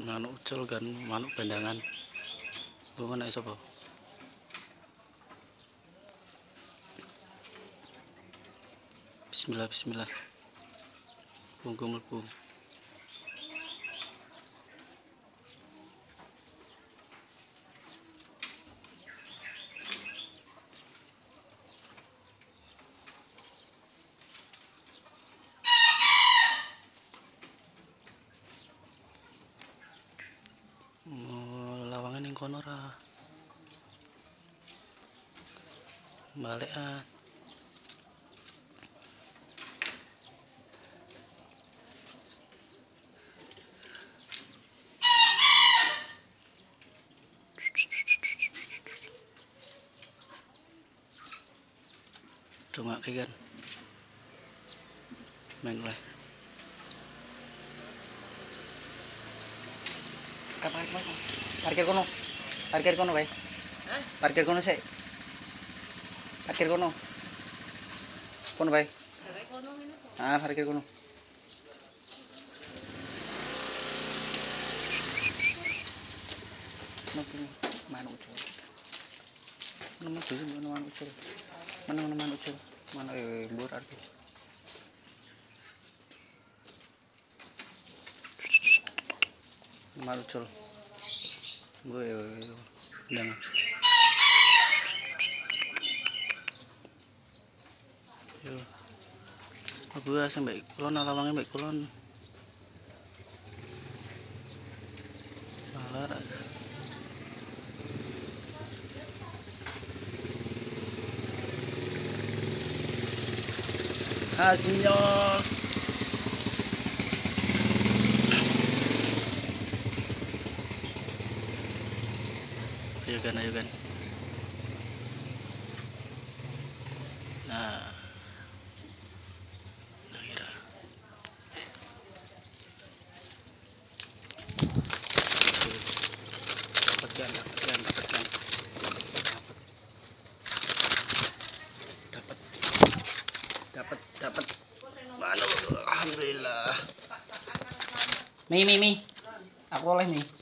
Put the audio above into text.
manuk ucul kan manuk bandangan lu mana sapa bismillah bismillah mlebu mlebu lawangan ning kono ra balekan dongake kan main lah parkir kono bae parkir kono sik parkir kono bae parkir kono manuk ucul mana mbur arti manuk ucul gue ndang yo aku asem baik kulon lawange baik kulon malar sinyal ayo kan nah kira dapatkan dapat mana alhamdulillah mi aku oleh mi